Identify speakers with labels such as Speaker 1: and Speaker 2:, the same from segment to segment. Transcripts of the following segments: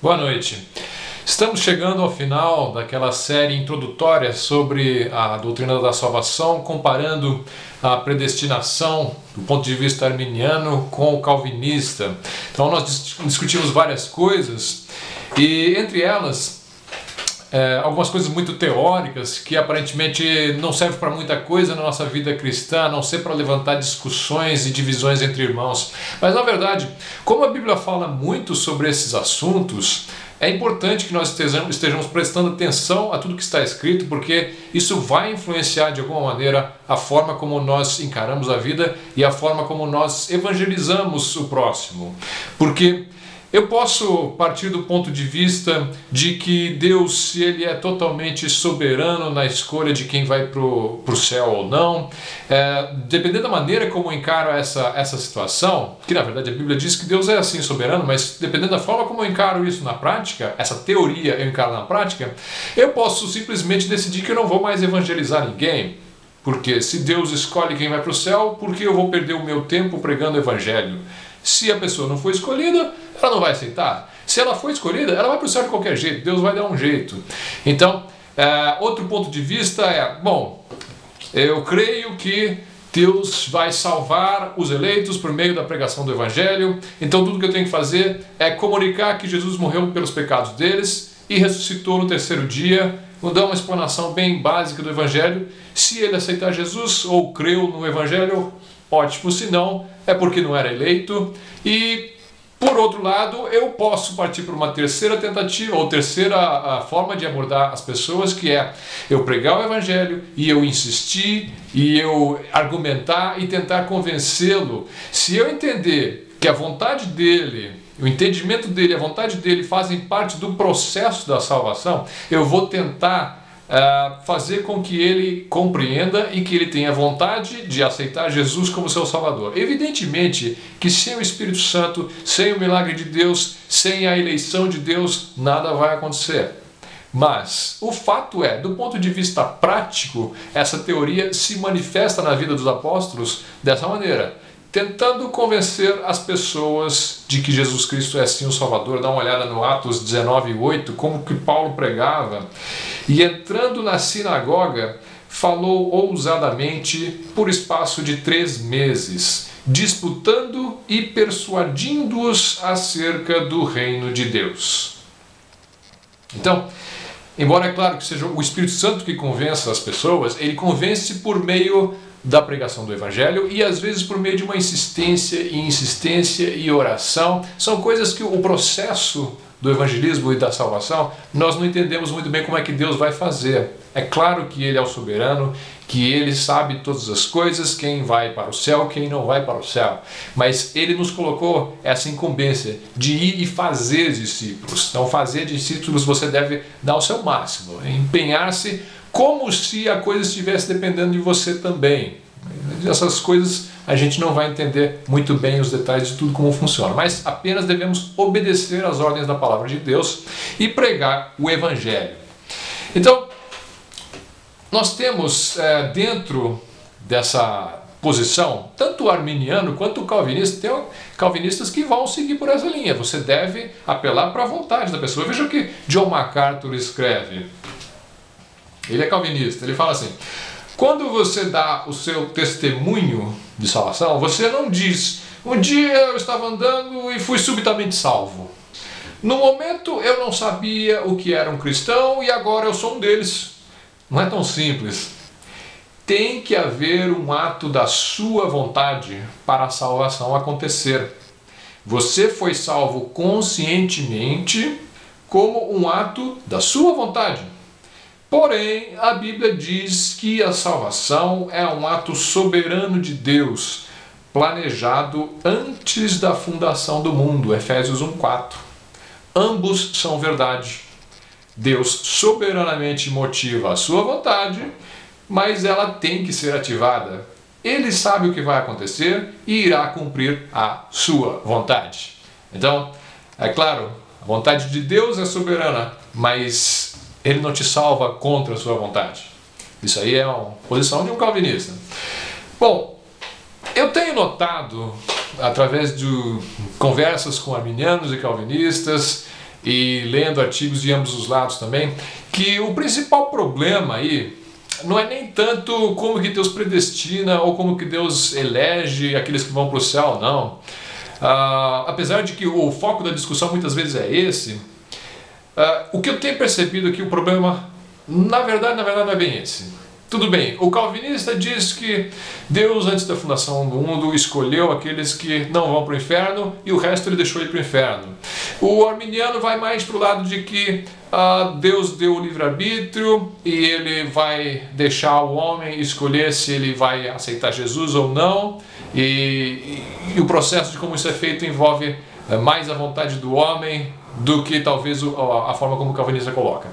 Speaker 1: Boa noite. Estamos chegando ao final daquela série introdutória sobre a doutrina da salvação, comparando a predestinação do ponto de vista arminiano com o calvinista. Então nós discutimos várias coisas e entre elas algumas coisas muito teóricas que aparentemente não servem para muita coisa na nossa vida cristã, a não ser para levantar discussões e divisões entre irmãos. Mas na verdade, como a Bíblia fala muito sobre esses assuntos, é importante que nós estejamos prestando atenção a tudo que está escrito, porque isso vai influenciar de alguma maneira a forma como nós encaramos a vida e a forma como nós evangelizamos o próximo. Porque eu posso partir do ponto de vista de que Deus, se Ele é totalmente soberano na escolha de quem vai para o céu ou não, dependendo da maneira como eu encaro essa situação, que na verdade a Bíblia diz que Deus é assim soberano, mas dependendo da forma como eu encaro isso na prática, essa teoria eu encaro na prática, eu posso simplesmente decidir que eu não vou mais evangelizar ninguém. Porque se Deus escolhe quem vai para o céu, por que eu vou perder o meu tempo pregando o evangelho? Se a pessoa não foi escolhida, ela não vai aceitar. Se ela foi escolhida, ela vai para o céu de qualquer jeito. Deus vai dar um jeito. Então, outro ponto de vista eu creio que Deus vai salvar os eleitos por meio da pregação do Evangelho. Então tudo que eu tenho que fazer é comunicar que Jesus morreu pelos pecados deles e ressuscitou no terceiro dia. Vou dar uma explanação bem básica do Evangelho. Se ele aceitar Jesus ou creu no Evangelho, ótimo. Se não, é porque não era eleito. E por outro lado, eu posso partir para uma terceira tentativa, ou terceira forma de abordar as pessoas, que é eu pregar o Evangelho e eu insistir, e eu argumentar e tentar convencê-lo. Se eu entender que a vontade dele, o entendimento dele, a vontade dele fazem parte do processo da salvação, eu vou tentar fazer com que ele compreenda e que ele tenha vontade de aceitar Jesus como seu Salvador. Evidentemente que sem o Espírito Santo, sem o milagre de Deus, sem a eleição de Deus, nada vai acontecer. Mas o fato é, do ponto de vista prático, essa teoria se manifesta na vida dos apóstolos dessa maneira, tentando convencer as pessoas de que Jesus Cristo é sim o Salvador. Dá uma olhada no Atos 19:8, como que Paulo pregava. E entrando na sinagoga, falou ousadamente por espaço de 3 meses, disputando e persuadindo-os acerca do reino de Deus. Então, embora é claro que seja o Espírito Santo que convença as pessoas, ele convence por meio da pregação do Evangelho e às vezes por meio de uma insistência e oração. São coisas que o processo do evangelismo e da salvação, nós não entendemos muito bem como é que Deus vai fazer. É claro que Ele é o soberano, que Ele sabe todas as coisas, quem vai para o céu, quem não vai para o céu. Mas Ele nos colocou essa incumbência de ir e fazer discípulos. Então, fazer discípulos você deve dar o seu máximo, empenhar-se como se a coisa estivesse dependendo de você também. Essas coisas a gente não vai entender muito bem os detalhes de tudo como funciona, mas apenas devemos obedecer às ordens da palavra de Deus e pregar o Evangelho. Então, nós temos dentro dessa posição, tanto o arminiano quanto o calvinista, tem calvinistas que vão seguir por essa linha. Você deve apelar para a vontade da pessoa. Veja o que John MacArthur escreve. Ele é calvinista, ele fala assim: quando você dá o seu testemunho de salvação, você não diz, um dia eu estava andando e fui subitamente salvo. No momento eu não sabia o que era um cristão e agora eu sou um deles. Não é tão simples. Tem que haver um ato da sua vontade para a salvação acontecer. Você foi salvo conscientemente como um ato da sua vontade. Porém, a Bíblia diz que a salvação é um ato soberano de Deus, planejado antes da fundação do mundo, Efésios 1:4. Ambos são verdade. Deus soberanamente motiva a sua vontade, mas ela tem que ser ativada. Ele sabe o que vai acontecer e irá cumprir a sua vontade. Então, é claro, a vontade de Deus é soberana, mas Ele não te salva contra a sua vontade. Isso aí é uma posição de um calvinista. Bom, eu tenho notado, através de conversas com arminianos e calvinistas, e lendo artigos de ambos os lados também, que o principal problema aí não é nem tanto como que Deus predestina ou como que Deus elege aqueles que vão para o céu, não. Apesar de que o foco da discussão muitas vezes é esse, o que eu tenho percebido é que o problema, na verdade não é bem esse. Tudo bem, o calvinista diz que Deus, antes da fundação do mundo, escolheu aqueles que não vão para o inferno e o resto ele deixou ir para o inferno. O arminiano vai mais para o lado de que Deus deu o livre-arbítrio e ele vai deixar o homem escolher se ele vai aceitar Jesus ou não, e o processo de como isso é feito envolve mais a vontade do homem do que talvez a forma como o calvinista coloca.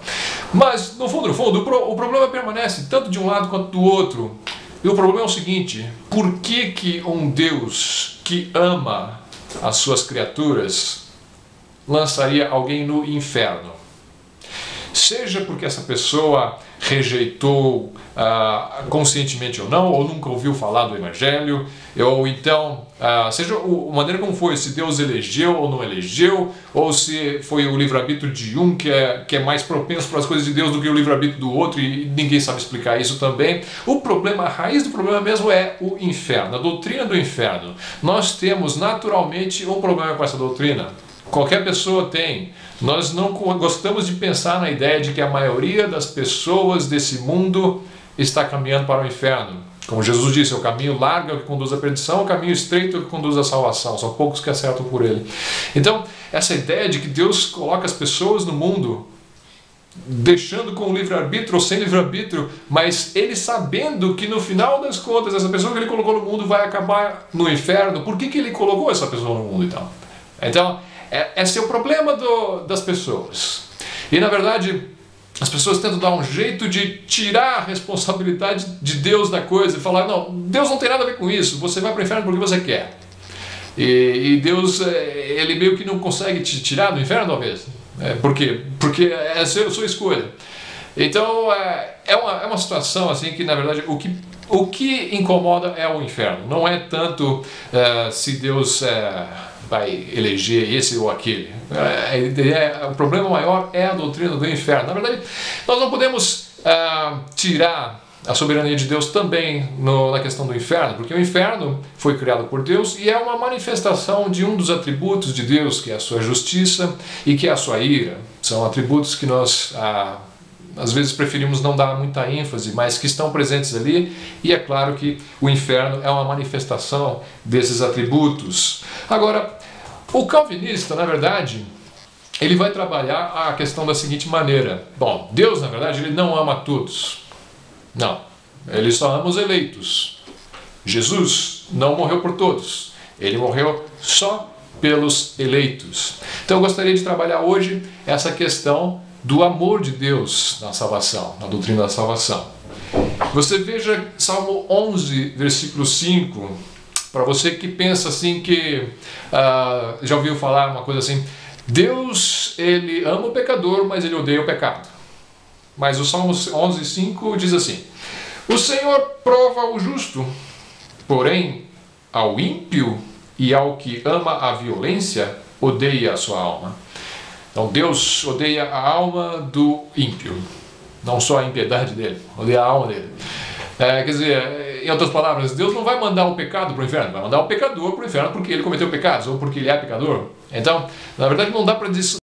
Speaker 1: Mas, no fundo, o problema permanece tanto de um lado quanto do outro. E o problema é o seguinte: por que um Deus que ama as suas criaturas lançaria alguém no inferno? Seja porque essa pessoa rejeitou conscientemente ou não, ou nunca ouviu falar do Evangelho, ou então, seja a maneira como foi, se Deus elegeu ou não elegeu, ou se foi o livre-arbítrio de um que é mais propenso para as coisas de Deus do que o livre-arbítrio do outro, e ninguém sabe explicar isso também. O problema, a raiz do problema mesmo é o inferno, a doutrina do inferno. Nós temos naturalmente um problema com essa doutrina. Qualquer pessoa tem. Nós não gostamos de pensar na ideia de que a maioria das pessoas desse mundo está caminhando para o inferno. Como Jesus disse, o caminho largo é o que conduz à perdição, o caminho estreito é o que conduz à salvação. São poucos que acertam por ele. Então, essa ideia de que Deus coloca as pessoas no mundo, deixando com livre-arbítrio ou sem livre-arbítrio, mas ele sabendo que no final das contas, essa pessoa que ele colocou no mundo vai acabar no inferno, por que ele colocou essa pessoa no mundo então? Então, esse é o problema das pessoas. E na verdade, as pessoas tentam dar um jeito de tirar a responsabilidade de Deus da coisa e falar: não, Deus não tem nada a ver com isso, você vai para o inferno porque você quer. E Deus, ele meio que não consegue te tirar do inferno, talvez. Por quê? Porque é a sua escolha. Então, é uma situação assim que, na verdade, o que incomoda é o inferno. Não é tanto se Deus vai eleger esse ou aquele. O problema maior é a doutrina do inferno. Na verdade, nós não podemos tirar a soberania de Deus também na questão do inferno, porque o inferno foi criado por Deus e é uma manifestação de um dos atributos de Deus, que é a sua justiça e que é a sua ira. São atributos que nós às vezes preferimos não dar muita ênfase, mas que estão presentes ali, e é claro que o inferno é uma manifestação desses atributos. Agora, o calvinista, na verdade, ele vai trabalhar a questão da seguinte maneira: bom, Deus, na verdade, ele não ama todos. Não, ele só ama os eleitos. Jesus não morreu por todos, ele morreu só pelos eleitos. Então eu gostaria de trabalhar hoje essa questão do amor de Deus na salvação, na doutrina da salvação. Você veja Salmo 11, versículo 5, para você que pensa assim que já ouviu falar uma coisa assim: Deus, ele ama o pecador, mas ele odeia o pecado. Mas o Salmo 11, 5 diz assim: o Senhor prova o justo, porém ao ímpio e ao que ama a violência odeia a sua alma. Então Deus odeia a alma do ímpio, não só a impiedade dele, odeia a alma dele. Quer dizer, em outras palavras, Deus não vai mandar o pecado para o inferno, vai mandar o pecador para o inferno porque ele cometeu pecados ou porque ele é pecador. Então, na verdade, não dá para